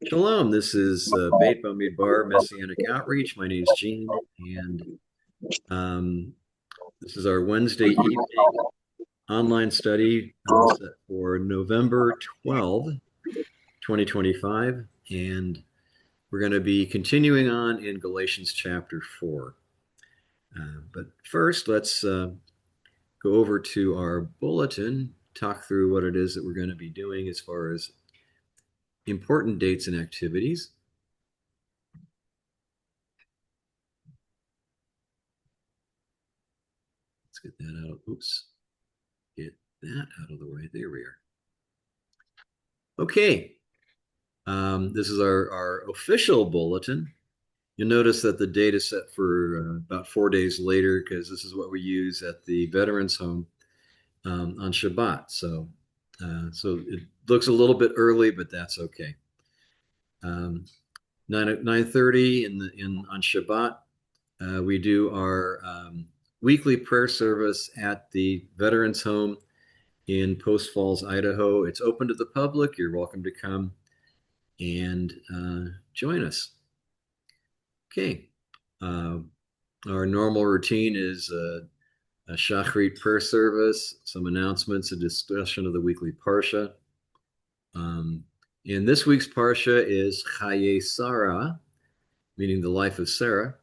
Shalom, this is Beit Bamidbar Messianic Outreach. My name is Gene, and this is our Wednesday evening online study set for November 12, 2025. And we're going to be continuing on in Galatians Chapter 4. But first, let's go over to our bulletin, talk through what it is that we're going to be doing as far as important dates and activities. Let's get that out. Oops. Get that out of the way. There we are. Okay. This is our official bulletin. You'll notice that the date is set for about 4 days later because this is what we use at the Veterans Home on Shabbat. So it looks a little bit early, but that's okay. 9:30 on Shabbat, we do our weekly prayer service at the Veterans Home in Post Falls, Idaho. It's open to the public. You're welcome to come and join us. Okay. Our normal routine is a Shachrit prayer service, some announcements, a discussion of the weekly Parsha. And this week's Parsha is Chaye Sarah, meaning the life of Sarah.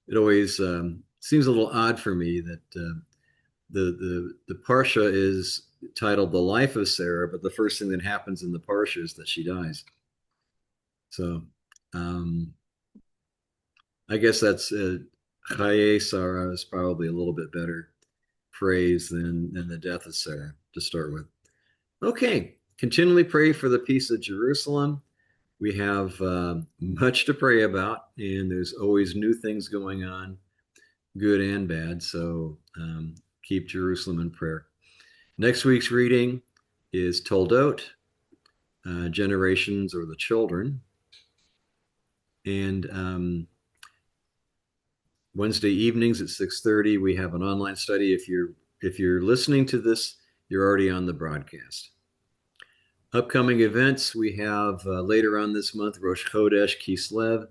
It always seems a little odd for me that the Parsha is titled The Life of Sarah, but the first thing that happens in the Parsha is that she dies. So I guess that's Chaye Sarah is probably a little bit better phrase than the death of Sarah to start with. Okay, continually pray for the peace of Jerusalem. We have much to pray about, and there's always new things going on, good and bad. So keep Jerusalem in prayer. Next week's reading is Toldot, generations or the children. And Wednesday evenings at 6:30, we have an online study. If you're listening to this, you're already on the broadcast. Upcoming events, we have later on this month, Rosh Chodesh Kislev,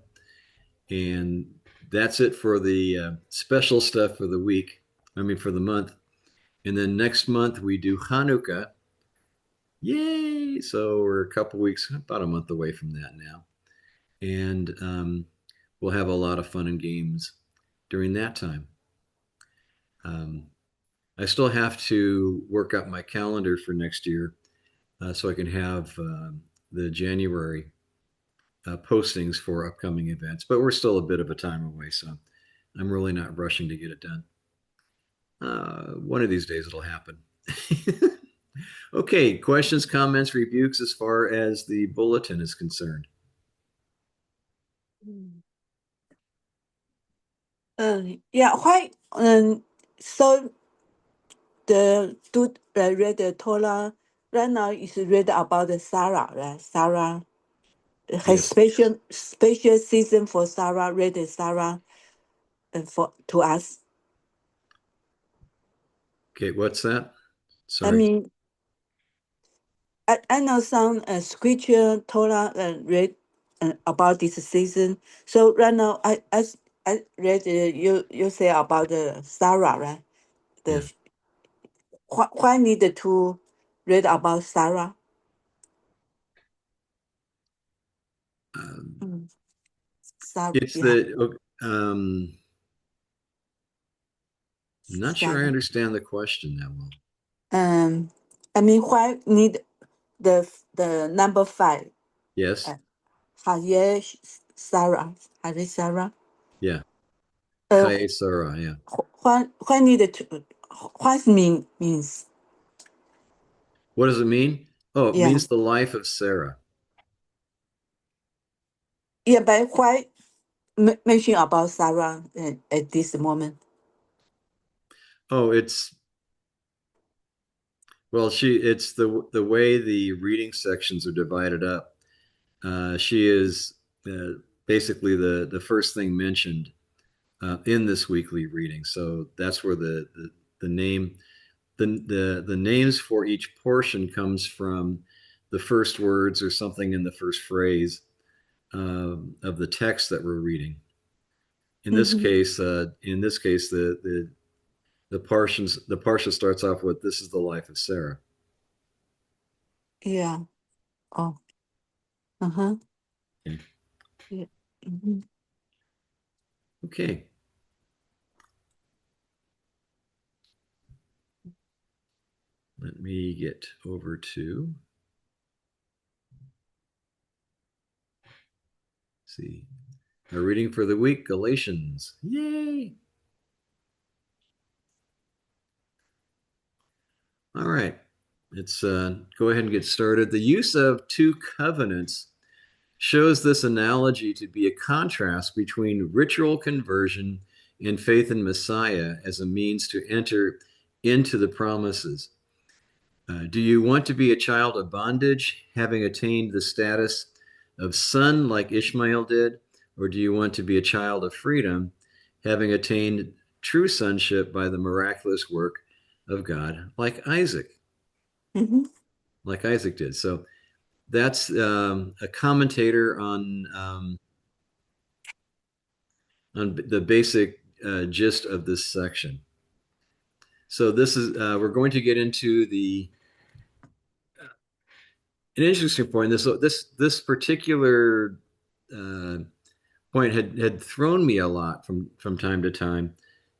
and that's it for the special stuff for the week. For the month. And then next month, we do Hanukkah. Yay! So we're a couple weeks, about a month away from that now. And we'll have a lot of fun and games during that time. I still have to work up my calendar for next year so I can have the January postings for upcoming events, but we're still a bit of a time away, so I'm really not rushing to get it done. One of these days it'll happen. Okay, questions, comments, rebukes as far as the bulletin is concerned. Yeah, why? So read the Torah right now is read about the Sarah, right? Sarah, has Yes. special season for Sarah. Read the Sarah, to us. Okay, what's that? Sorry. I know some scripture Torah read about this season. So right now I read you say about the Sarah, right? Yeah. Why need to read about Sarah? Sarah, It's yeah, the I'm not sure I Sarah. understand the question that well. Why need the number 5? Yes. Haye Sarah, Haye Sarah. Yeah. Uh, Chaye Sarah, yeah. why need to? What means? What does it mean? Oh, it Yeah, means the life of Sarah. yeah, but why mention about Sarah at this moment? Oh, it's it's the way the reading sections are divided up. She is basically the first thing mentioned in this weekly reading. So that's where the name the names for each portion comes from the first words or something in the first phrase of the text that we're reading. Mm-hmm. In this case, the parsha starts off with, "This is the life of Sarah." Yeah. Oh. Uh-huh. Okay. Yeah. Mm-hmm. Okay. Let me get over to see our reading for the week, Galatians. Yay! All right. Let's go ahead and get started. The use of two covenants shows this analogy to be a contrast between ritual conversion and faith in Messiah as a means to enter into the promises. Do you want to be a child of bondage, having attained the status of son like Ishmael did? Or do you want to be a child of freedom, having attained true sonship by the miraculous work of God, Mm-hmm. like Isaac did? So that's a commentator on the basic gist of this section. So this is we're going to get into the an interesting point. This particular uh, point had thrown me a lot from time to time,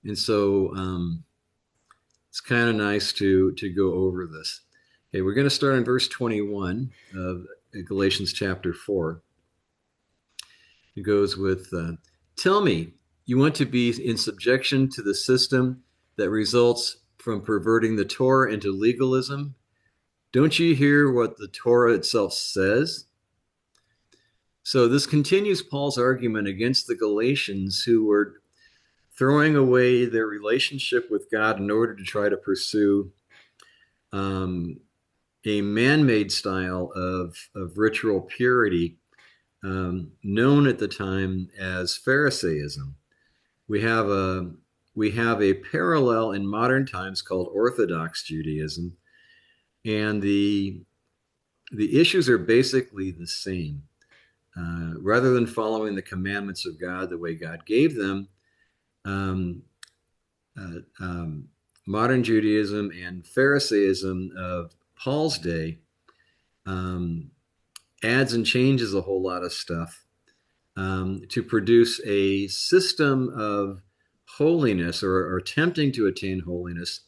and so it's kind of nice to go over this. Okay, we're going to start in verse 21 of Galatians chapter 4. It goes with, "Tell me, you want to be in subjection to the system that results from perverting the Torah into legalism? Don't you hear what the Torah itself says?" So this continues Paul's argument against the Galatians who were throwing away their relationship with God in order to try to pursue um, a man-made style of ritual purity, known at the time as Pharisaism. We have a we have a parallel in modern times called Orthodox Judaism, and the issues are basically the same. Rather than following the commandments of God the way God gave them, um, uh, um, modern Judaism and Pharisaism of Paul's day um, adds and changes a whole lot of stuff to produce a system of holiness or attempting to attain holiness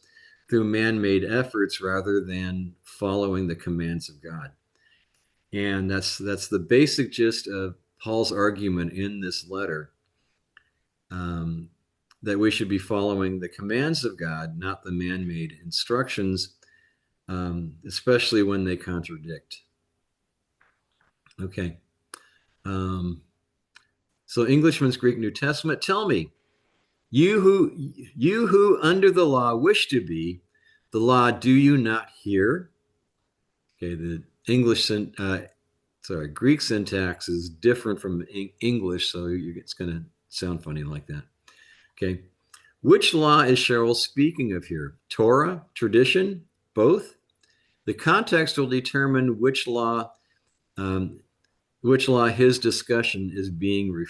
through man made efforts rather than following the commands of God. And that's the basic gist of Paul's argument in this letter, um, that we should be following the commands of God, not the man made instructions, especially when they contradict. Okay. Um, so Englishman's Greek New Testament, tell me, you who under the law wish to be the law, do you not hear? Okay, the Greek syntax is different from English, so it's going to sound funny like that. Okay, which law is Cheryl speaking of here? Torah, tradition, both? The context will determine um, which law his discussion is being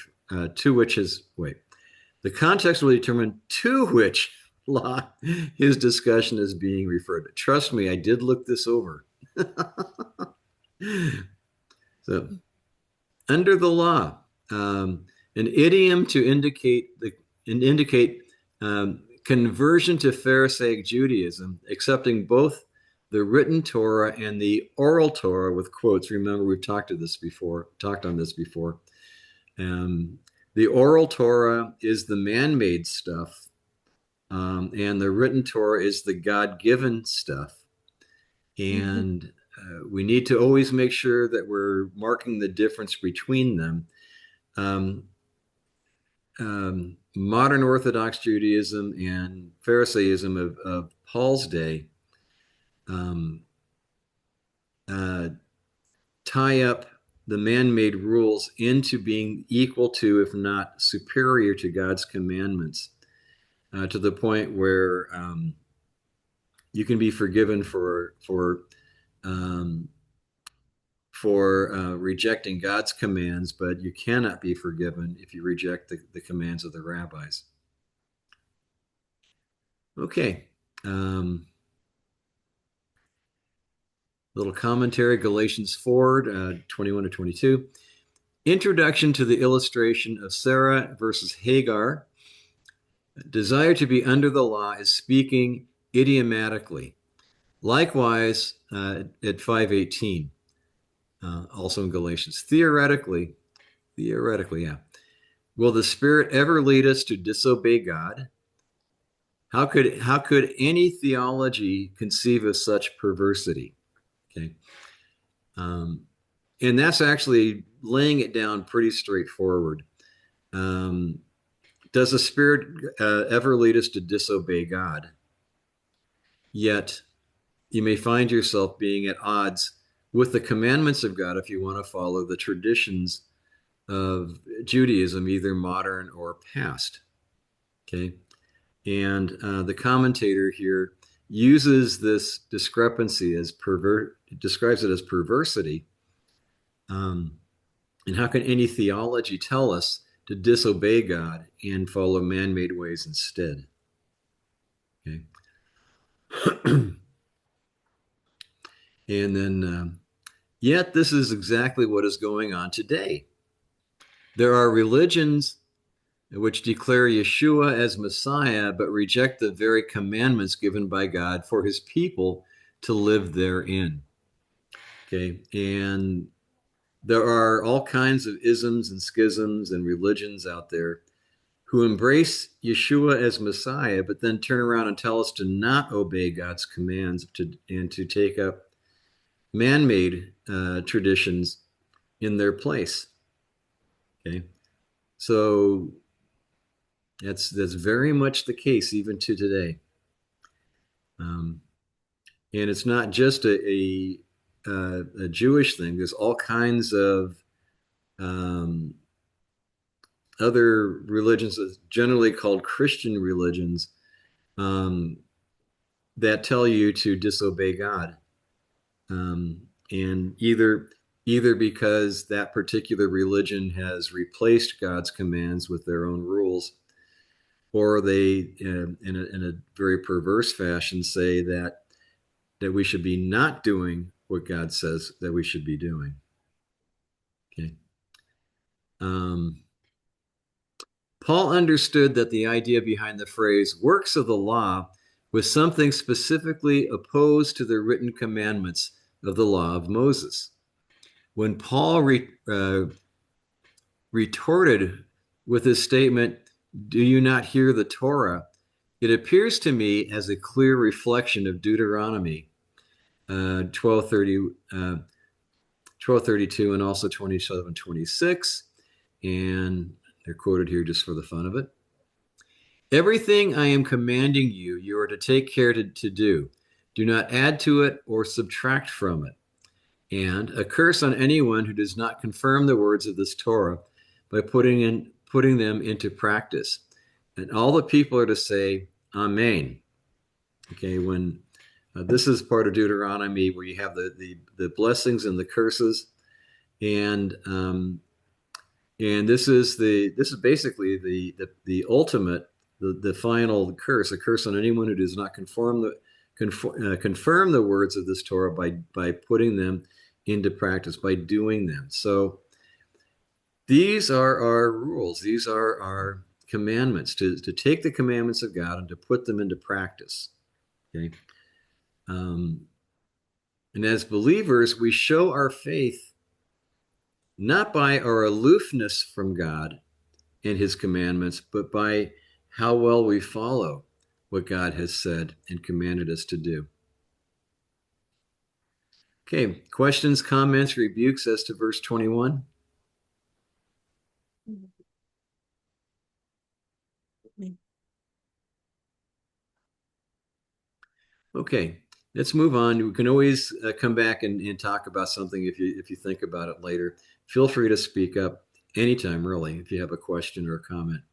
to which his wait. The context will determine to which law his discussion is being referred to. Trust me, I did look this over. So, under the law, an idiom to indicate conversion to Pharisaic Judaism, accepting both the written Torah and the oral Torah with quotes. Remember, we've talked on this before. Um, the oral Torah is the man-made stuff, and the written Torah is the God-given stuff. Mm-hmm. And we need to always make sure that we're marking the difference between them. Um, Modern Orthodox Judaism and Pharisaism of Paul's day um, uh, tie up the man-made rules into being equal to, if not superior to, God's commandments, to the point where you can be forgiven for um, rejecting God's commands, but you cannot be forgiven if you reject the commands of the rabbis. Okay. Little commentary, Galatians 4, 21 to 22. Introduction to the illustration of Sarah versus Hagar. Desire to be under the law is speaking idiomatically. Likewise, at 5:18, also in Galatians. Theoretically, yeah. Will the Spirit ever lead us to disobey God? How could any theology conceive of such perversity? Okay. And that's actually laying it down pretty straightforward. Does the Spirit ever lead us to disobey God? Yet you may find yourself being at odds with the commandments of God if you want to follow the traditions of Judaism, either modern or past. Okay. And the commentator here uses this discrepancy as describes it as perversity. And how can any theology tell us to disobey God and follow man-made ways instead? Okay. And then, yet this is exactly what is going on today. There are religions which declare Yeshua as Messiah, but reject the very commandments given by God for his people to live therein. Okay. And there are all kinds of isms and schisms and religions out there who embrace Yeshua as Messiah, but then turn around and tell us to not obey God's commands and to take up man-made traditions in their place. Okay. So that's very much the case even to today. And it's not just a Jewish thing. There's all kinds of other religions, generally called Christian religions, that tell you to disobey God, and either because that particular religion has replaced God's commands with their own rules, or they, in a very perverse fashion, say that we should be not doing what God says that we should be doing. Okay. Paul understood that the idea behind the phrase works of the law was something specifically opposed to the written commandments of the law of Moses. When Paul retorted with his statement, "Do you not hear the Torah?" it appears to me as a clear reflection of Deuteronomy 12:32 and also 27:26, and they're quoted here just for the fun of it. Everything I am commanding you, you are to take care to do. Do not add to it or subtract from it. And a curse on anyone who does not confirm the words of this Torah by putting them into practice. And all the people are to say, Amen. Okay, when this is part of Deuteronomy where you have the blessings and the curses, and this is basically the ultimate, the final curse, a curse on anyone who does not confirm the words of this Torah by putting them into practice, by doing them. So these are our rules. These are our commandments, to take the commandments of God and to put them into practice. Okay. And as believers, we show our faith not by our aloofness from God and his commandments, but by how well we follow what God has said and commanded us to do. Okay, questions, comments, rebukes as to verse 21? Okay, let's move on. We can always come back and talk about something if you think about it later. Feel free to speak up anytime, really, if you have a question or a comment.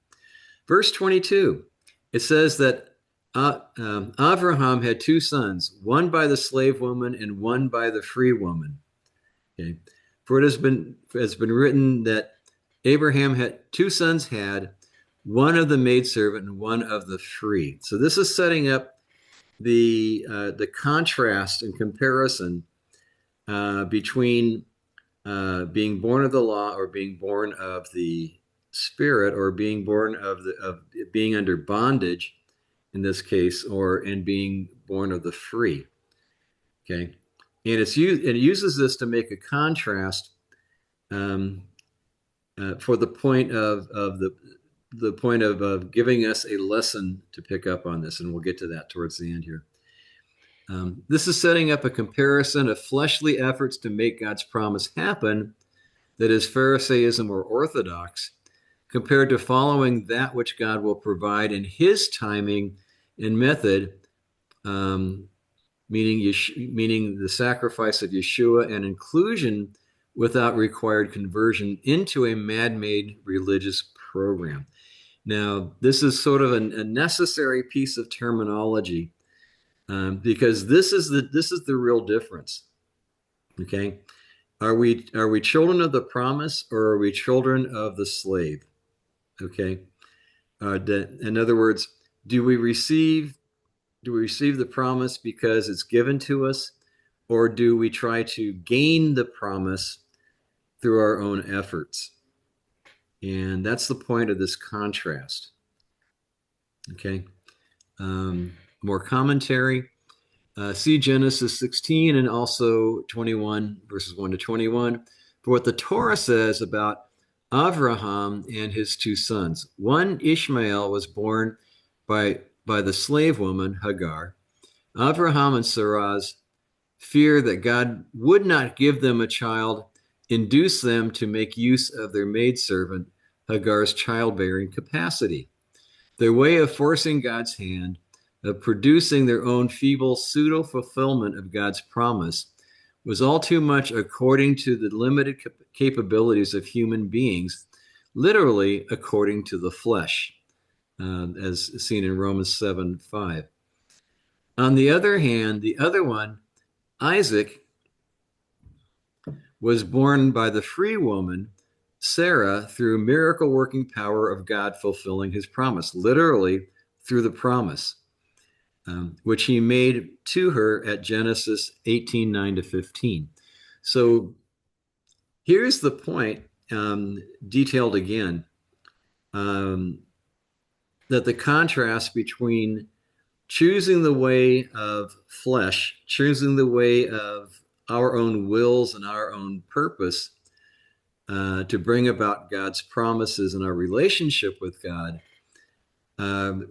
Verse 22, it says that Avraham had two sons, one by the slave woman and one by the free woman. Okay. For it has been written that Abraham had two sons, had one of the maidservant and one of the free. So this is setting up the contrast and comparison between being born of the law or being born of the spirit, or being born of being under bondage in this case, or in being born of the free. Okay. And it uses this to make a contrast um, for the point of the point of giving us a lesson to pick up on this, and we'll get to that towards the end here. This is setting up a comparison of fleshly efforts to make God's promise happen, that is Pharisaism or orthodox, compared to following that which God will provide in His timing and method, um, meaning the sacrifice of Yeshua and inclusion without required conversion into a man-made religious program. Now, this is sort of a necessary piece of terminology, because this is the real difference. Okay, are we children of the promise, or are we children of the slave? Okay, in other words, do we receive the promise because it's given to us, or do we try to gain the promise through our own efforts? And that's the point of this contrast. Okay. More commentary. See Genesis 16 and also 21, verses 1 to 21, for what the Torah says about Avraham and his two sons. One, Ishmael, was born by the slave woman Hagar. Avraham and Sarah's fear that God would not give them a child induced them to make use of their maidservant Hagar's childbearing capacity. Their way of forcing God's hand, of producing their own feeble pseudo fulfillment of God's promise, was all too much according to the limited capabilities of human beings, literally according to the flesh, as seen in Romans 7:5. On the other hand, the other one, Isaac, was born by the free woman, Sarah, through miracle working power of God fulfilling his promise, literally through the promise, which he made to her at Genesis 18:9 to 15. So here's the point, detailed again, that the contrast between choosing the way of flesh, choosing the way of our own wills and our own purpose to bring about God's promises in our relationship with God,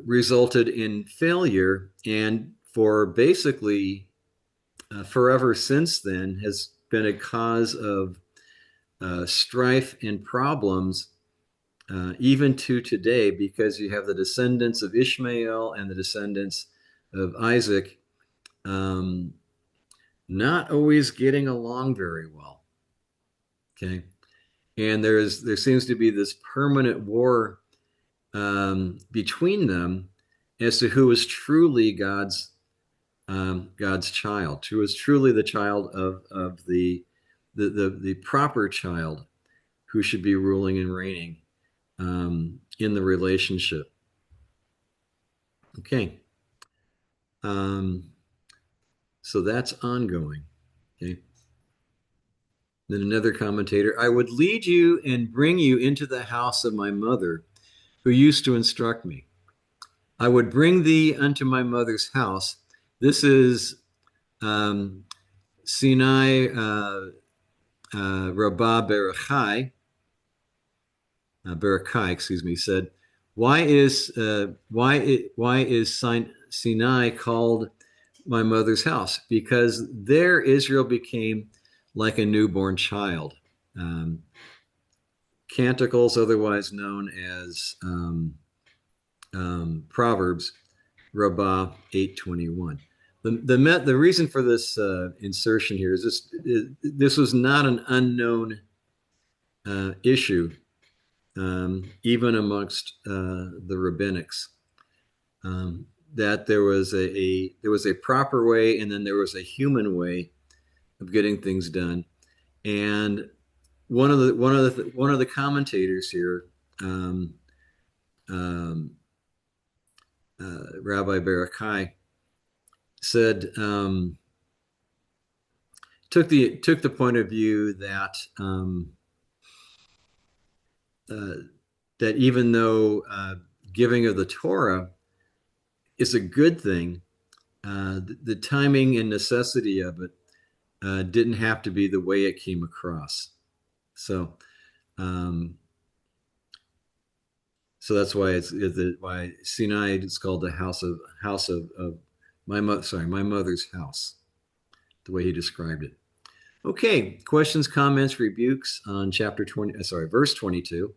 resulted in failure, and for basically forever since then has been a cause of strife and problems, even to today, because you have the descendants of Ishmael and the descendants of Isaac not always getting along very well. Okay, and there seems to be this permanent war between them as to who is truly God's child, who is truly the child of the proper child, who should be ruling and reigning in the relationship. Okay. So that's ongoing. Okay. Then another commentator, I would lead you and bring you into the house of my mother, who used to instruct me. I would bring thee unto my mother's house. This is Sinai Rabbah Barakai, excuse me, said, why is Sinai called my mother's house? Because there Israel became like a newborn child. Canticles, otherwise known as Proverbs, Rabbah 8:21. The reason for this insertion here is this was not an unknown issue, even amongst the rabbinics, that there was a proper way, and then there was a human way of getting things done. And one of the commentators here, um, um, Rabbi Barakai, said took the point of view that uh, that even though giving of the Torah is a good thing, the timing and necessity of it didn't have to be the way it came across. So, um, so that's why why Sinai is called the house of my mother's house. The way he described it. Okay, questions, comments, rebukes on chapter 20. Sorry, verse 22.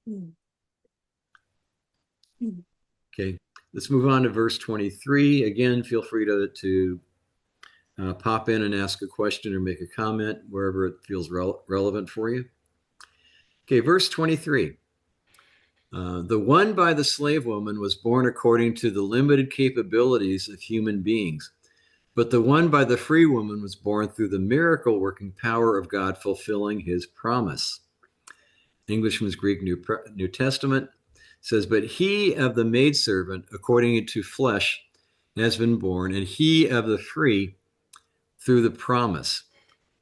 Mm. Mm. Okay, let's move on to verse 23. Again, feel free to pop in and ask a question or make a comment wherever it feels relevant for you. Okay, verse 23. The one by the slave woman was born according to the limited capabilities of human beings, but the one by the free woman was born through the miracle working power of God fulfilling his promise. Englishman's Greek New Testament says, but he of the maidservant, according to flesh, has been born, and he of the free through the promise.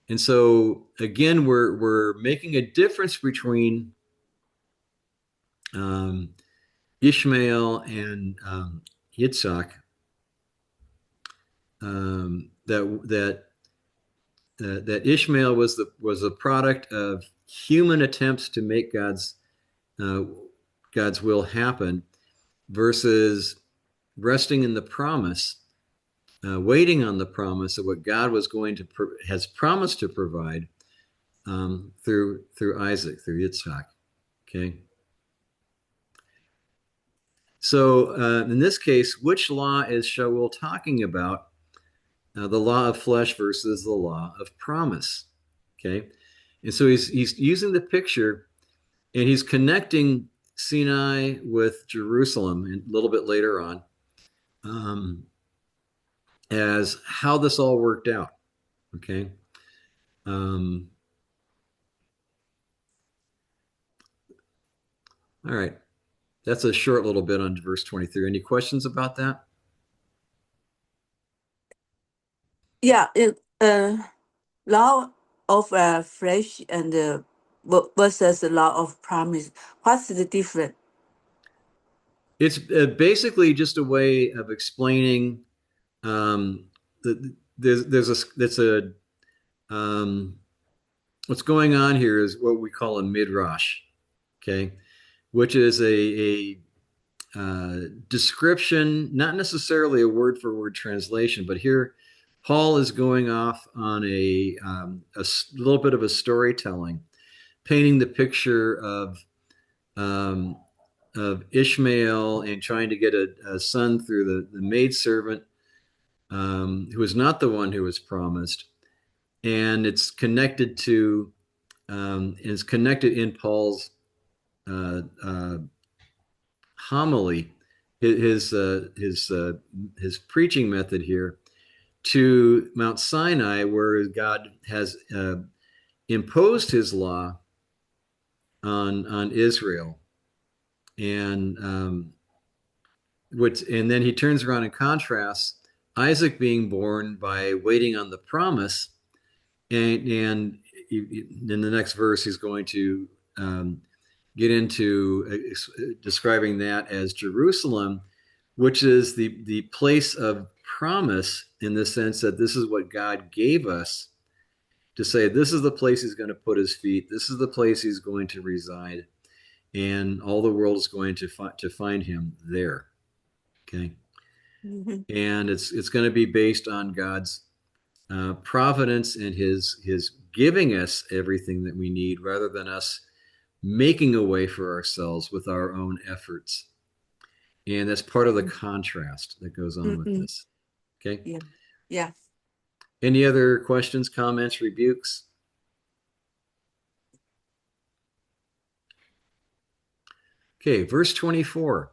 And so again, we're making a difference between um, Ishmael and Yitzhak. That Ishmael was the product of human attempts to make uh, God's will happen, versus resting in the promise, waiting on the promise of what God was going to has promised to provide through Isaac, through Yitzhak. Okay. So in this case, which law is Shaul talking about? The law of flesh versus the law of promise. Okay. And so he's using the picture, and he's connecting Sinai with Jerusalem and a little bit later on, as how this all worked out. Okay. Um, all right. That's a short little bit on verse 23. Any questions about that? Yeah, law of flesh and versus the law of promise. What's the difference? It's basically just a way of explaining there's a that's a what's going on here is what we call a midrash, okay, which is a description, not necessarily a word for word translation, but here Paul is going off on a little bit of a storytelling, painting the picture um, of Ishmael and trying to get a son through the maidservant, who is not the one who was promised. And it's connected to, it's connected in Paul's uh, uh, homily, his preaching method here, to Mount Sinai, where God has imposed his law on Israel, and and then he turns around and contrasts Isaac being born by waiting on the promise, and in the next verse he's going to get into describing that as Jerusalem, which is the place of promise, in the sense that this is what God gave us to say, this is the place he's going to put his feet, this is the place he's going to reside, and all the world is going to find him there. Okay. Mhm. And it's going to be based on God's providence and his giving us everything that we need, rather than us making a way for ourselves with our own efforts. And that's part of the contrast that goes on with Mm-mm. this. Okay. Yeah. Yeah. Any other questions, comments, rebukes? Okay, verse 24.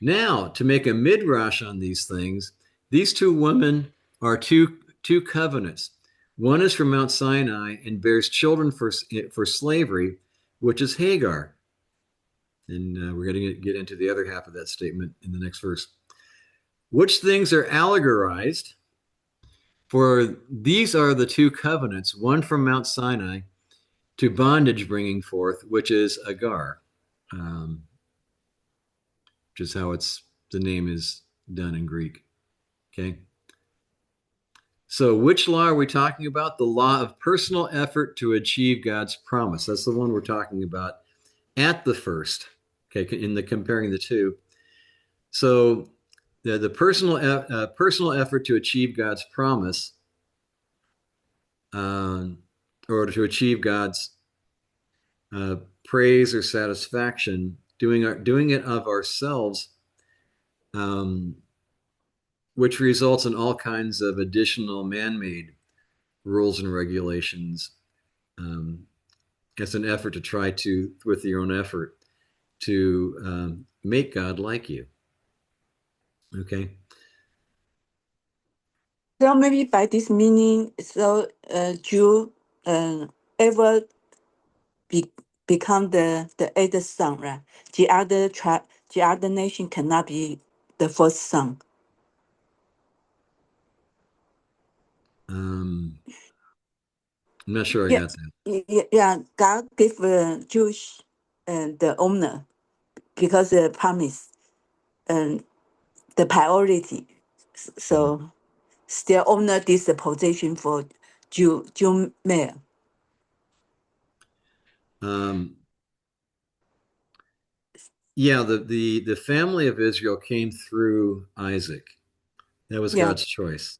Now, to make a midrash on these things, these two women are two covenants. One is from Mount Sinai and bears children for slavery, which is Hagar. And we're going to get into the other half of that statement in the next verse. Which things are allegorized? For these are the two covenants, one from Mount Sinai to bondage bringing forth, which is Agar, which is how the name is done in Greek. Okay. So, which law are we talking about? The law of personal effort to achieve God's promise. That's the one we're talking about at the first. Okay, in the comparing the two. So, the personal effort to achieve God's promise, or to achieve God's praise or satisfaction, doing it of ourselves, um, which results in all kinds of additional man-made rules and regulations. It's an effort to try to, with your own effort, to make God like you. Okay. So maybe by this meaning, so Jew ever be, become the eighth son, right? The other nation cannot be the first son. I'm not sure I Yeah, got that. yeah. God gave Jewish the honor because the promise and the priority. Mhm. So still honor this position for Jew male. Um, yeah, the family of Israel came through Isaac. That was Yeah. God's choice.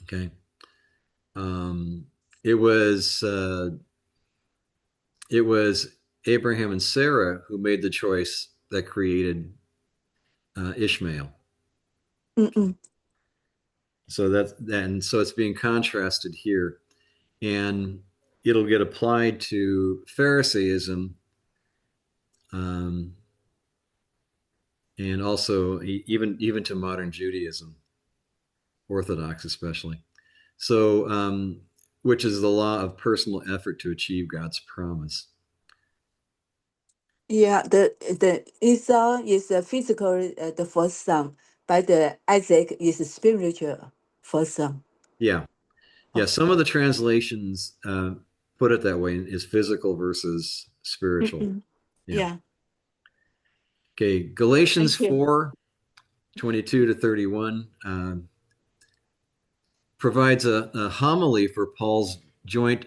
Okay. Um, it was it was Abraham and Sarah who made the choice that created Ishmael. Okay. Mm-mm. So and so it's being contrasted here, and it'll get applied to Pharisaism, um, and also even to modern Judaism, Orthodox especially. So, which is the law of personal effort to achieve God's promise. Yeah, the Esau is a physical the first son, but the Isaac is a spiritual first son. Yeah, yeah. Oh, Some of the translations put it that way: is physical versus spiritual. mm-mm. Yeah. Yeah. Okay. Galatians Thank you. 4:22 to 31 provides a homily for Paul's joint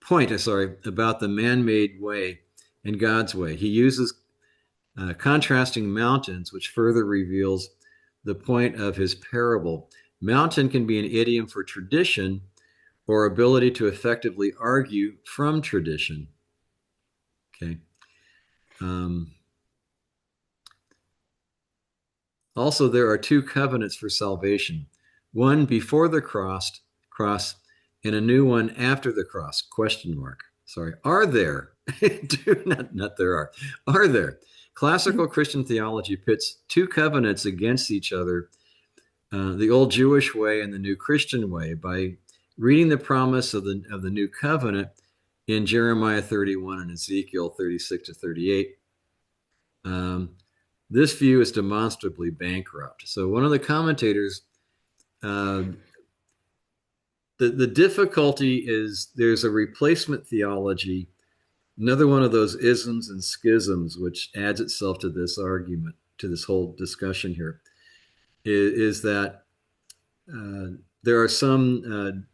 point, sorry, about the man-made way and God's way. He uses contrasting mountains, which further reveals the point of his parable. Mountain can be an idiom for tradition or ability to effectively argue from tradition. Okay. Um, Also, there are two covenants for salvation: one before the cross, and a new one after the cross. Question mark. Sorry. Are there? Not there are. Are there? Mm. Classical Christian theology pits two covenants against each other, the old Jewish way and the new Christian way, by reading the promise of the new covenant in Jeremiah 31 and Ezekiel 36 to 38. Um, this view is demonstrably bankrupt. So one of the commentators, uh, the difficulty is there's a replacement theology, another one of those isms and schisms, which adds itself to this argument, to this whole discussion here, is that there are some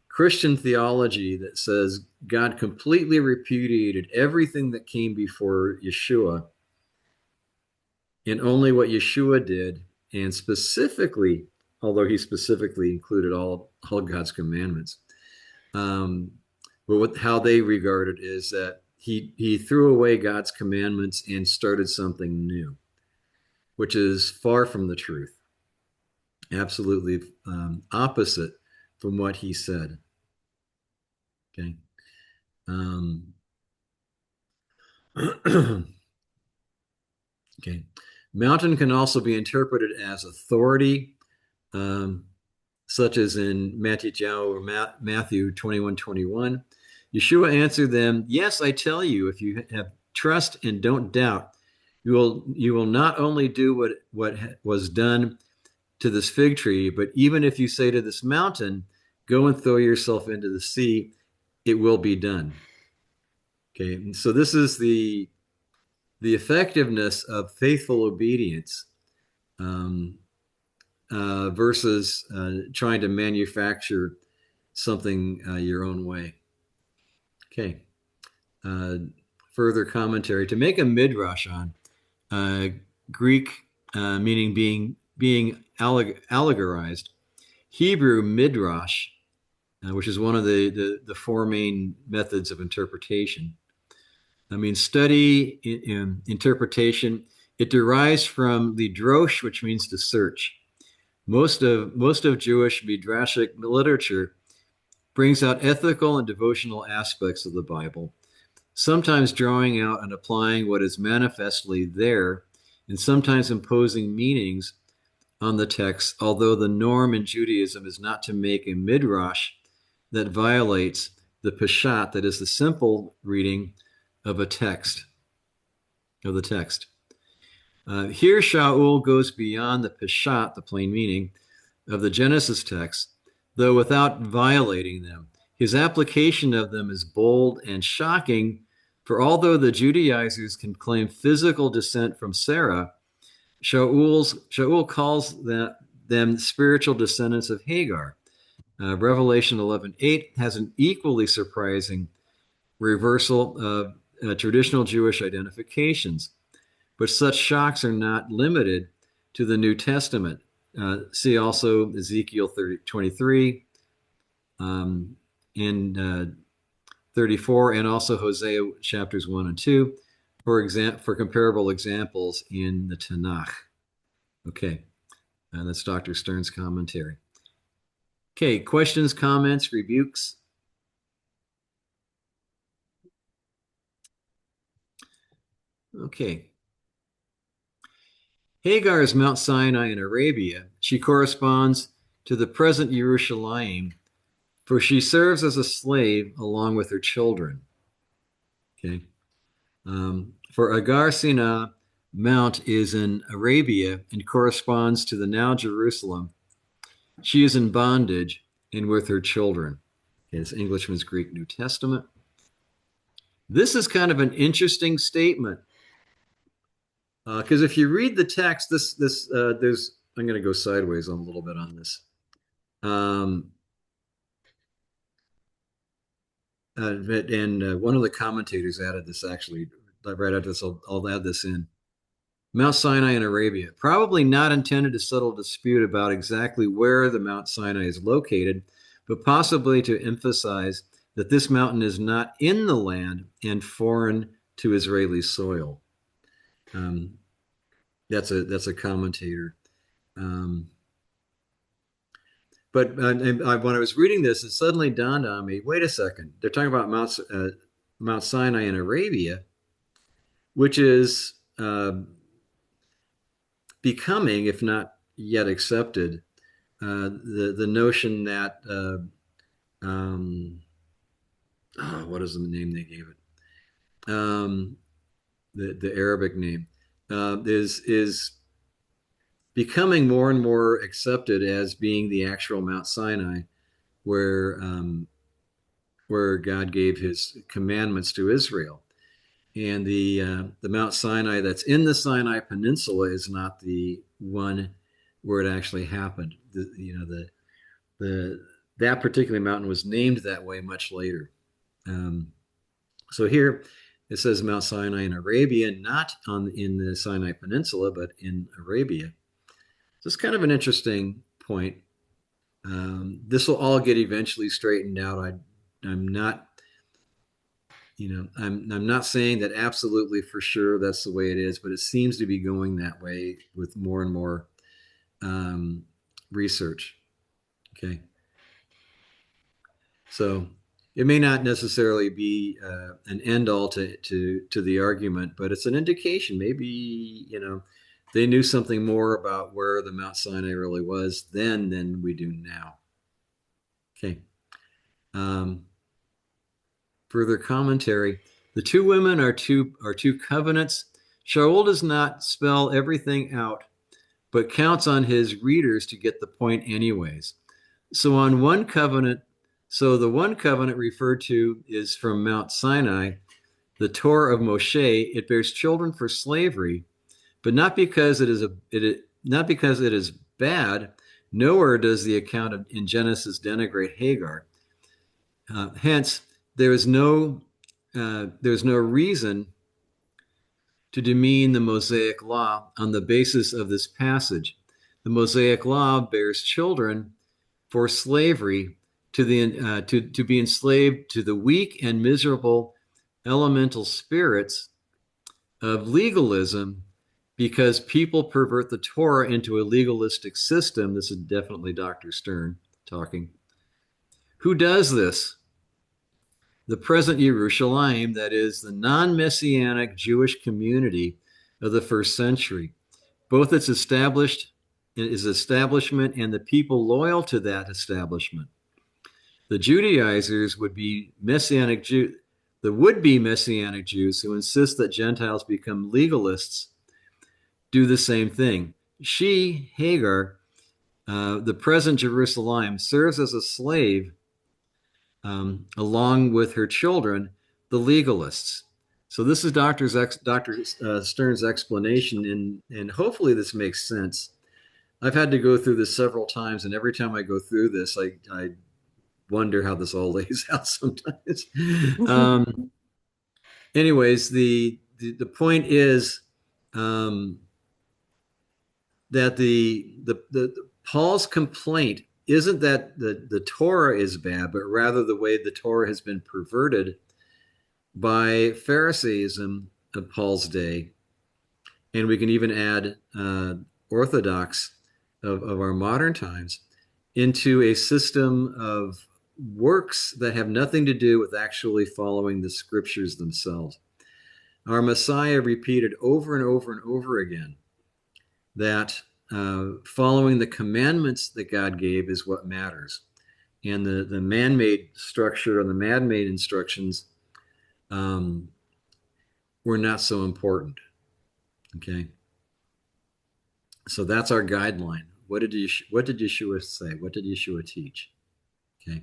Christian theology that says God completely repudiated everything that came before Yeshua and only what Yeshua did, and specifically, although he specifically included all God's commandments, um, but how they regard it is that he threw away God's commandments and started something new, which is far from the truth, absolutely opposite from what he said. Okay. Um, okay. Mountain can also be interpreted as authority, um, such as in Matthew 21:21. Yeshua answered them, "Yes, I tell you, if you have trust and don't doubt, you will not only do what was done to this fig tree, but even if you say to this mountain, go and throw yourself into the sea, it will be done." Okay, and so this is the effectiveness of faithful obedience, um, versus trying to manufacture something your own way. Okay. Uh, Further commentary to make a midrash on uh, Greek, meaning being allegorized. Hebrew midrash, which is one of the four main methods of interpretation. I mean, study in interpretation. It derives from the drosh, which means to search. Most of Jewish midrashic literature brings out ethical and devotional aspects of the Bible, sometimes drawing out and applying what is manifestly there, and sometimes imposing meanings on the text, although the norm in Judaism is not to make a midrash that violates the peshat, that is the simple reading of a text, of the text. Here, Shaul goes beyond the peshat, the plain meaning, of the Genesis text, though without violating them. His application of them is bold and shocking, for although the Judaizers can claim physical descent from Sarah, Shaul calls them spiritual descendants of Hagar. Revelation 11:8 has an equally surprising reversal of traditional Jewish identifications. But such shocks are not limited to the New Testament. See also Ezekiel 23 and 34, and also Hosea chapters 1 and 2, for comparable examples in the Tanakh. Okay, and that's Dr. Stern's commentary. Okay, questions, comments, rebukes? Okay. Hagar is Mount Sinai in Arabia. She corresponds to the present Yerushalayim, for she serves as a slave along with her children. Okay. For Agar Sinai, Mount is in Arabia and corresponds to the now Jerusalem. She is in bondage and with her children. Okay, it's Englishman's Greek New Testament. This is kind of an interesting statement because if you read the text, there's I'm going to go sideways a little bit on this. Um, and one of the commentators added this actually right after this. I'll add this in. Mount Sinai in Arabia, probably not intended to settle a dispute about exactly where the Mount Sinai is located, but possibly to emphasize that this mountain is not in the land and foreign to Israeli soil. Um, that's a commentator. Um, but when I was reading this, it suddenly dawned on me: wait a second, they're talking about Mount Sinai in Arabia, which is becoming, if not yet accepted, the notion that what is the name they gave it? The Arabic name is becoming more and more accepted as being the actual Mount Sinai, where where God gave His commandments to Israel. And the Mount Sinai that's in the Sinai Peninsula is not the one where it actually happened. The that particular mountain was named that way much later. Um, so here it says Mount Sinai in Arabia, not in the Sinai Peninsula, but in Arabia. So it's kind of an interesting point. This will all get eventually straightened out. I'm not, I'm not saying that absolutely for sure that's the way it is, but it seems to be going that way with more and more um, research. Okay, so it may not necessarily be an end all to the argument, but it's an indication. Maybe They knew something more about where the Mount Sinai really was then than we do now. Okay. Um, Further commentary. The two women are two covenants. Shaul does not spell everything out, but counts on his readers to get the point anyways. So on one covenant, so the one covenant referred to is from Mount Sinai, the Torah of Moshe. It bears children for slavery, but not because not because it is bad. Nowhere does the account in Genesis denigrate Hagar. Hence, there's no reason to demean the Mosaic law on the basis of this passage. The Mosaic law bears children for slavery to be enslaved to the weak and miserable elemental spirits of legalism because people pervert the Torah into a legalistic system. This is definitely Dr. Stern talking. Who does this? The present Yerushalayim, that is, the non-Messianic Jewish community of the first century, both its establishment and the people loyal to that establishment. The Judaizers would be Messianic Jews, the would-be Messianic Jews who insist that Gentiles become legalists, do the same thing. She, Hagar, the present Jerusalem, serves as a slave along with her children, the legalists. So this is Dr. Stern's explanation, and hopefully this makes sense. I've had to go through this several times, and every time I go through this, I wonder how this all lays out sometimes. Anyways, the point is that the Paul's complaint isn't that the Torah is bad, but rather the way the Torah has been perverted by Pharisaism of Paul's day. And we can even add Orthodox of our modern times into a system of works that have nothing to do with actually following the scriptures themselves. Our Messiah repeated over and over and over again that following the commandments that God gave is what matters. And the man-made structure and the man-made instructions were not so important. Okay. So that's our guideline. What did Yeshua say? What did Yeshua teach? Okay.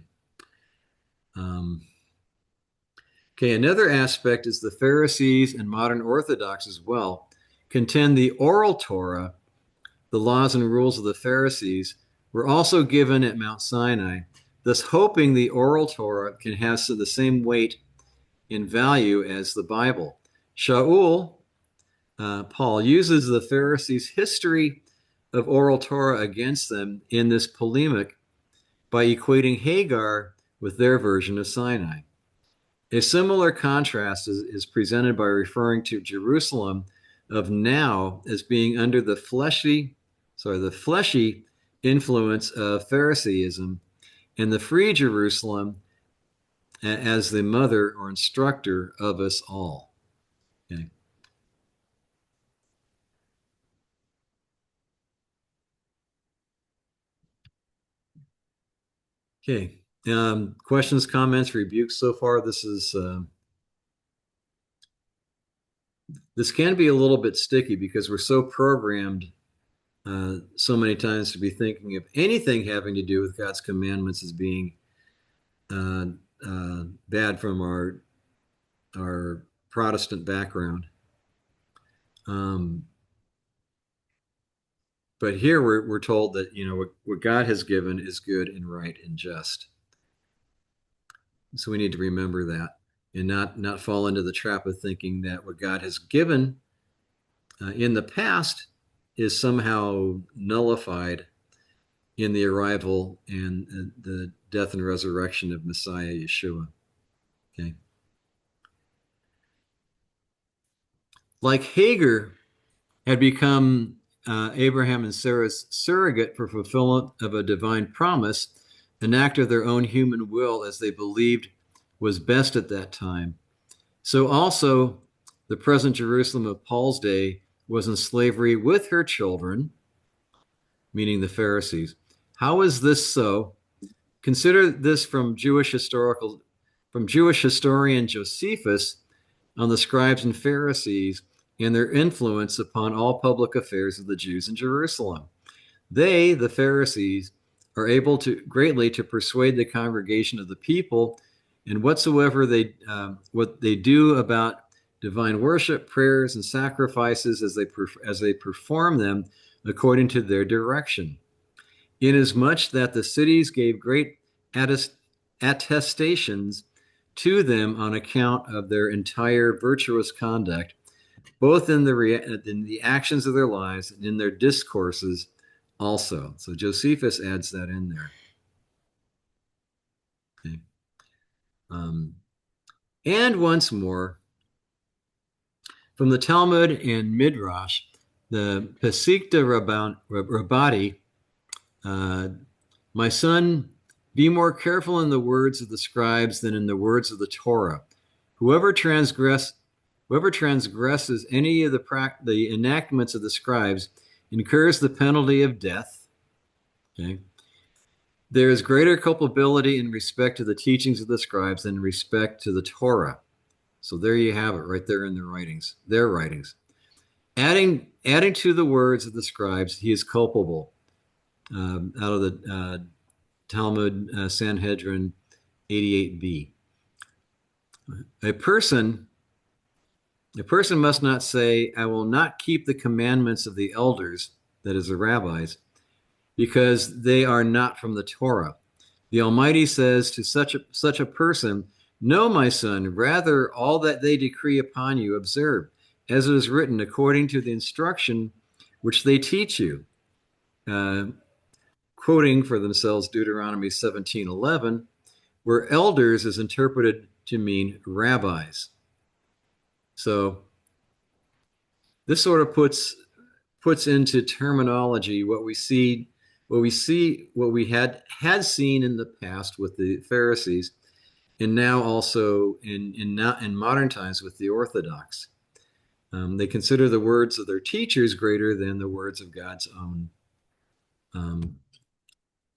Okay, another aspect is the Pharisees and modern Orthodox as well contend the oral Torah, the laws and rules of the Pharisees, were also given at Mount Sinai, thus hoping the oral Torah can have the same weight and value as the Bible. Shaul, Paul, uses the Pharisees' history of oral Torah against them in this polemic by equating Hagar with their version of Sinai. A similar contrast is presented by referring to Jerusalem of now as being under the fleshy influence of Phariseeism, and the free Jerusalem as the mother or instructor of us all. Okay. Okay. Questions, comments, rebukes so far? This can be a little bit sticky because we're so programmed so many times to be thinking of anything having to do with God's commandments as being bad from our Protestant background. But here we're told that what God has given is good and right and just. So we need to remember that and not fall into the trap of thinking that what God has given in the past is somehow nullified in the arrival and the death and resurrection of Messiah Yeshua. Okay. Like Hagar had become Abraham and Sarah's surrogate for fulfillment of a divine promise, an act of their own human will as they believed was best at that time. So also the present Jerusalem of Paul's day was in slavery with her children, meaning the Pharisees. How is this so? Consider this from Jewish historian Josephus on the scribes and Pharisees and their influence upon all public affairs of the Jews in Jerusalem. They, the Pharisees, are able to greatly to persuade the congregation of the people in whatsoever what they do about divine worship, prayers, and sacrifices as they perform them according to their direction. Inasmuch that the cities gave great attestations to them on account of their entire virtuous conduct, both in the actions of their lives and in their discourses also. So Josephus adds that in there. Okay. And once more, from the Talmud and Midrash, the Pesikta Rabbati, my son, be more careful in the words of the scribes than in the words of the Torah. Whoever transgresses any of the enactments of the scribes incurs the penalty of death. Okay. There is greater culpability in respect to the teachings of the scribes than in respect to the Torah. So there you have it, right there in their writings. Adding to the words of the scribes, he is culpable. Out of the Talmud Sanhedrin 88b. A person must not say, I will not keep the commandments of the elders, that is the rabbis, because they are not from the Torah. The Almighty says to such a person, no, my son, rather all that they decree upon you observe, as it is written, according to the instruction which they teach you. Quoting for themselves Deuteronomy 17:11, where elders is interpreted to mean rabbis. So this sort of puts into terminology what we had seen in the past with the Pharisees, and now also in modern times with the Orthodox. They consider the words of their teachers greater than the words of God's own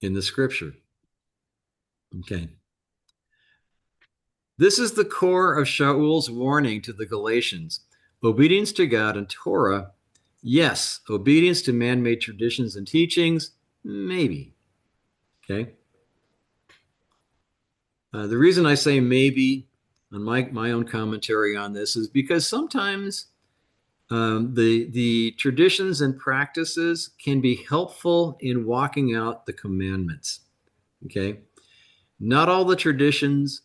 in the scripture. Okay. This is the core of Shaul's warning to the Galatians. Obedience to God and Torah, yes. Obedience to man-made traditions and teachings, maybe. Okay. The reason I say maybe on my own commentary on this is because sometimes the traditions and practices can be helpful in walking out the commandments. Okay. Not all the traditions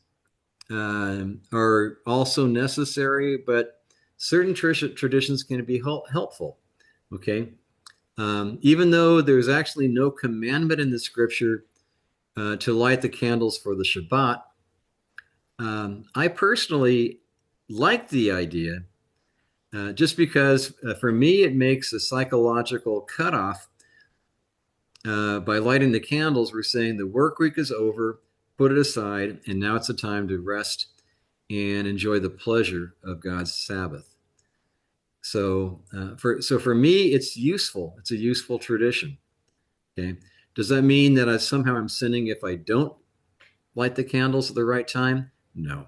are also necessary, but certain traditions can be helpful. Okay. Even though there's actually no commandment in the scripture to light the candles for the Shabbat, I personally like the idea just because for me it makes a psychological cutoff. By lighting the candles, we're saying the work week is over, put it aside, and now it's a time to rest and enjoy the pleasure of God's Sabbath. So for me, it's useful. It's a useful tradition. Okay. Does that mean that somehow I'm sinning if I don't light the candles at the right time? No.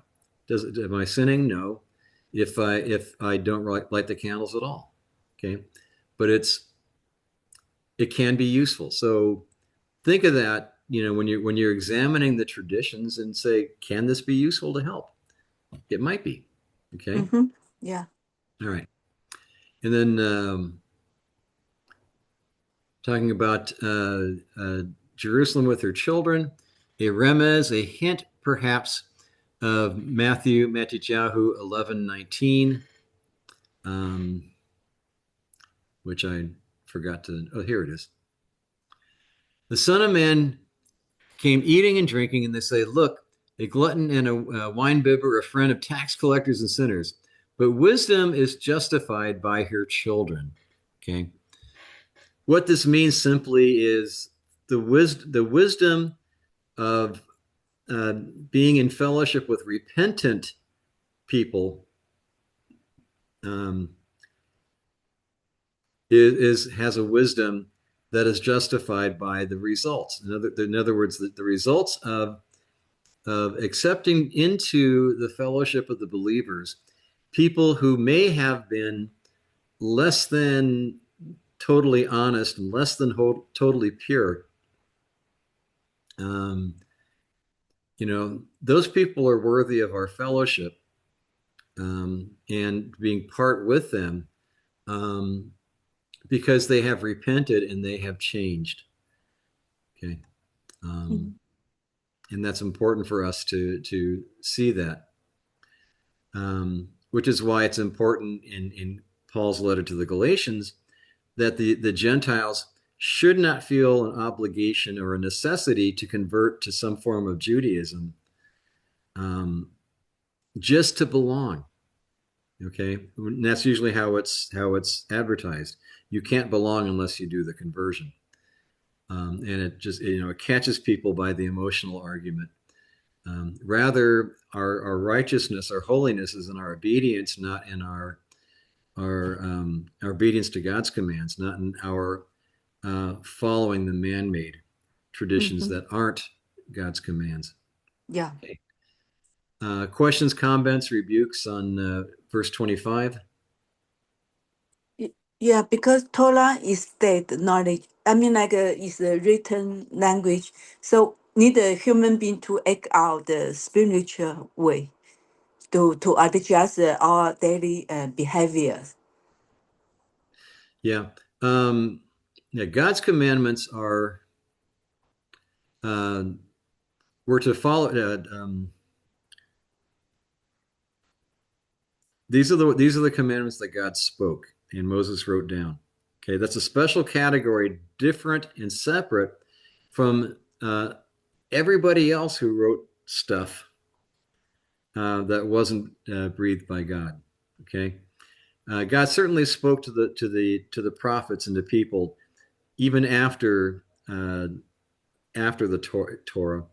Am I sinning? No. If I don't light the candles at all. Okay. But it can be useful. So think of that, when you're examining the traditions and say, can this be useful to help? It might be. Okay. Mm-hmm. Yeah. All right. And then talking about Jerusalem with her children, a remez, a hint perhaps of Matthew-Yahu 11:19, which I forgot to. Oh, here it is. The Son of Man came eating and drinking, and they say, look, a glutton and a winebibber, a friend of tax collectors and sinners. But wisdom is justified by her children. Okay. What this means simply is the wisdom of being in fellowship with repentant people has a wisdom that is justified by the results. In other words, the results of accepting into the fellowship of the believers people who may have been less than totally honest and less than totally pure. Um, those people are worthy of our fellowship, and being part with them, um, because they have repented and they have changed. Okay. Um, Mhm. and that's important for us to see that, which is why it's important in Paul's letter to the Galatians that the Gentiles should not feel an obligation or a necessity to convert to some form of Judaism, um, just to belong. Okay, and that's usually how it's advertised. You can't belong unless you do the conversion, and it catches people by the emotional argument. Rather, our righteousness, our holiness, is in our obedience, not in our obedience to God's commands, not in our following the man-made traditions Mhm. that aren't God's commands. Yeah. Okay. Questions, comments, rebukes on verse 25? Yeah, because Torah is state knowledge. I mean, like, is a written language. So need a human being to act out the spiritual way to adjust our daily behaviors. Yeah. Um, yeah. God's commandments are uh, we're to follow. These are the commandments that God spoke and Moses wrote down. Okay, that's a special category, different and separate from everybody else who wrote stuff that wasn't breathed by God. Okay, God certainly spoke to the prophets and the people even after the Torah,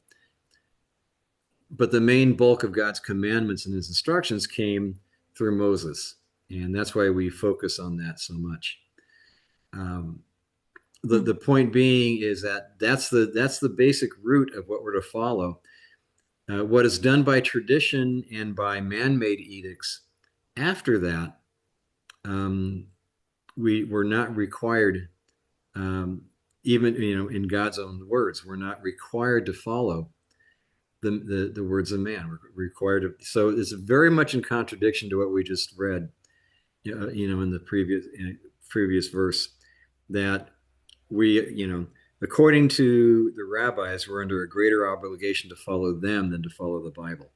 but the main bulk of God's commandments and His instructions came through Moses, and that's why we focus on that so much. Um, the Mm. the point being is that that's the basic root of what we're to follow. What is done by tradition and by man-made edicts after that, um, we're not required, um, even in God's own words, we're not required to follow the words of man. We're required to. So it's very much in contradiction to what we just read, in the previous verse, that we, according to the rabbis, we're under a greater obligation to follow them than to follow the Bible.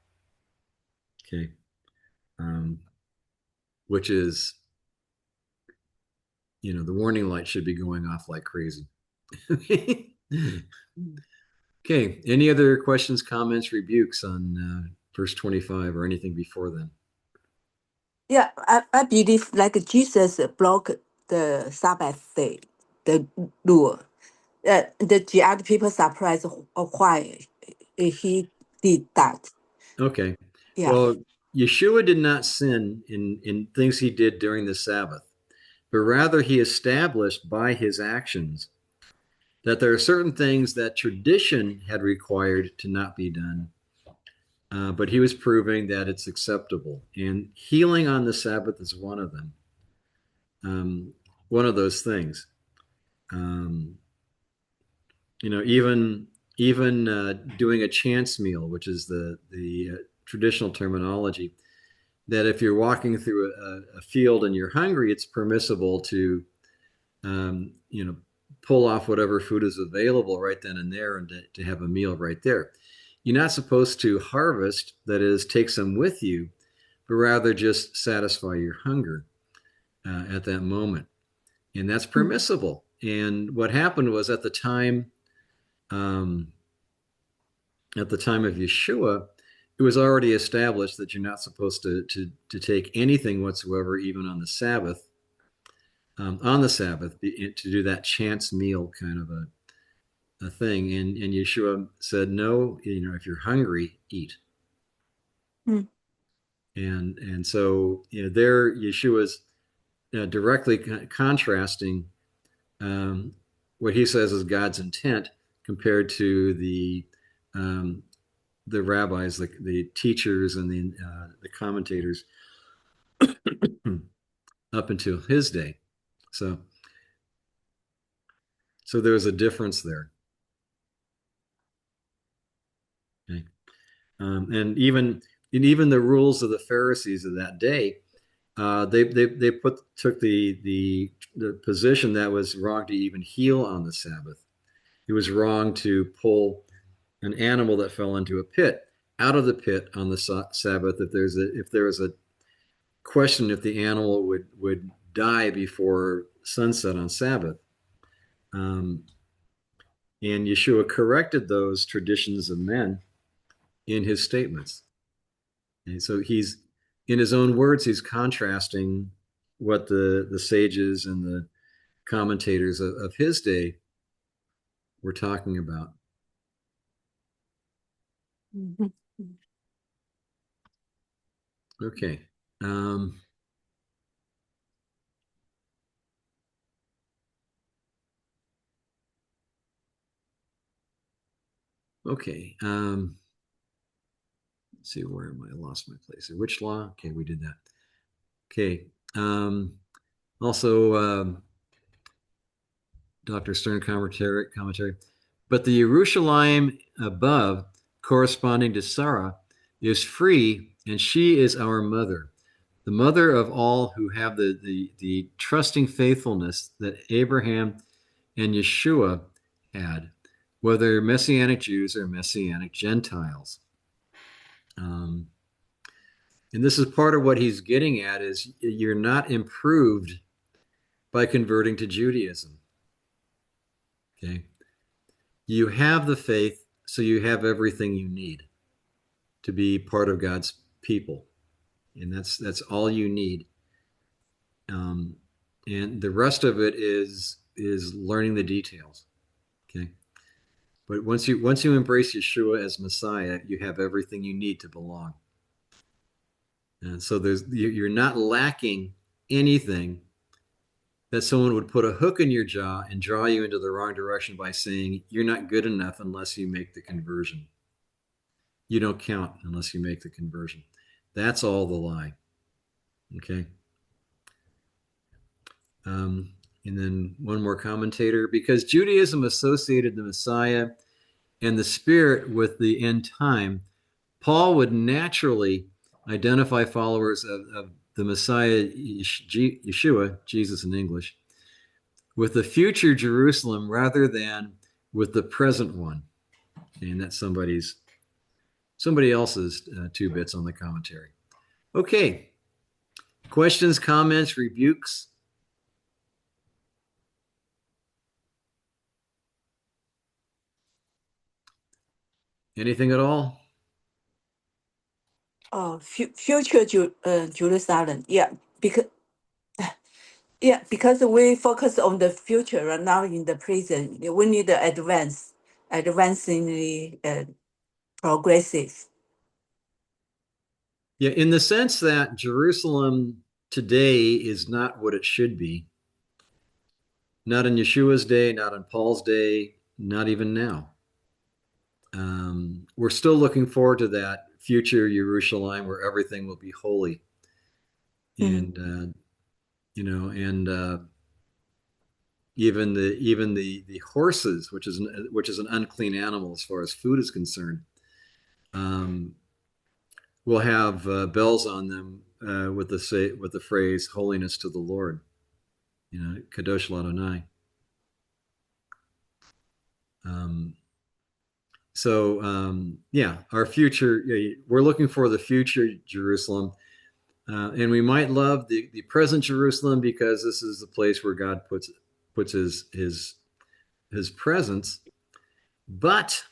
Okay, um, which is, the warning light should be going off like crazy. Mm. Okay, any other questions, comments, rebukes on verse 25 or anything before then? Yeah, I believe like Jesus broke the Sabbath day, the rule. The other people surprised why he did that. Okay. Yeah. Well, Yeshua did not sin in things he did during the Sabbath, but rather he established by his actions that there are certain things that tradition had required to not be done, but he was proving that it's acceptable. And healing on the Sabbath is one of them, one of those things. Um, even doing a chance meal, which is the traditional terminology, that if you're walking through a field and you're hungry, it's permissible to, um, you know, pull off whatever food is available right then and there, and to have a meal right there. You're not supposed to harvest, that is, take some with you, but rather just satisfy your hunger at that moment. And that's Mm. permissible. And what happened was um, at the time of Yeshua, it was already established that you're not supposed to take anything whatsoever, even on the Sabbath, to do that chance meal kind of a thing. And Yeshua said, no, if you're hungry, eat. Mm. And so there, Yeshua's. directly contrasting what he says is God's intent compared to the rabbis, the teachers, and the commentators up until his day. So, so there's a difference there. Okay. And even the rules of the Pharisees of that day, they took the position that was wrong to even heal on the Sabbath. It was wrong to pull an animal that fell into a pit out of the pit on the Sabbath if there was a question if the animal would die before sunset on Sabbath. Um, and Yeshua corrected those traditions of men in his statements. And so he's, in his own words, he's contrasting what the sages and the commentators of his day were talking about. Mhm. Okay. Okay. Let's see, where am I? I lost my place. Which law? Okay, we did that. Okay. Also, Dr. Stern commentary. But the Jerusalem above, corresponding to Sarah, is free, and she is our mother, the mother of all who have the trusting faithfulness that Abraham and Yeshua had, whether Messianic Jews or Messianic Gentiles. Um, and this is part of what he's getting at is you're not improved by converting to Judaism. Okay. You have the faith, so you have everything you need to be part of God's people. And that's all you need. Um, and the rest of it is learning the details. Okay. But once you embrace Yeshua as Messiah, you have everything you need to belong. And so you're not lacking anything that someone would put a hook in your jaw and draw you into the wrong direction by saying you're not good enough unless you make the conversion. You don't count unless you make the conversion. That's all the lie. Okay. Um, and then one more commentator, because Judaism associated the Messiah and the Spirit with the end time, Paul would naturally identify followers of the Messiah, Yeshua, Jesus in English, with the future Jerusalem rather than with the present one. And that's somebody else's 2 bits on the commentary. Okay. Questions, comments, rebukes? Anything at all? Oh, future Jerusalem. Because we focus on the future right now in the present. We need to advancing the progressive. Yeah, in the sense that Jerusalem today is not what it should be. Not in Yeshua's day, not in Paul's day, not even now. We're still looking forward to that future Jerusalem where everything will be holy. Mm. And even the horses, which is an unclean animal as far as food is concerned, um, will have bells on them with the phrase "Holiness to the Lord." Kadosh Ladonai. Um, yeah, our future. We're looking for the future Jerusalem, and we might love the present Jerusalem because this is the place where God puts his presence. But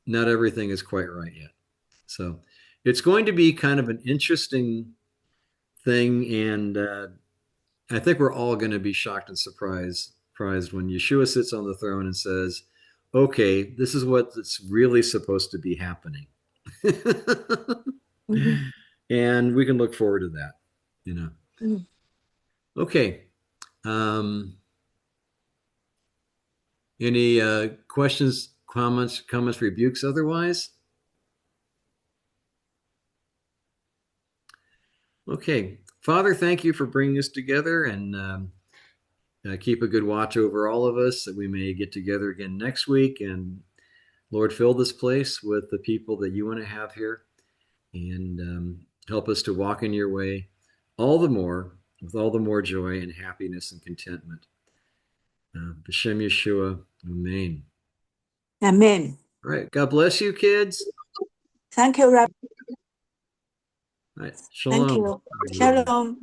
not everything is quite right yet. So it's going to be kind of an interesting thing, and I think we're all going to be shocked and surprised when Yeshua sits on the throne and says, "Okay, this is what's really supposed to be happening," Mhm. and we can look forward to that. You know. Mm. Okay. Um, any questions, comments, rebukes otherwise? Okay. Father, thank you for bringing us together and keep a good watch over all of us that we may get together again next week. And Lord, fill this place with the people that you want to have here and help us to walk in your way all the more with all the more joy and happiness and contentment. B'Shem Yeshua, Amen. Amen. All right. God bless you, kids. Thank you, Rabbi. All right. Thank Shalom. you. Shalom.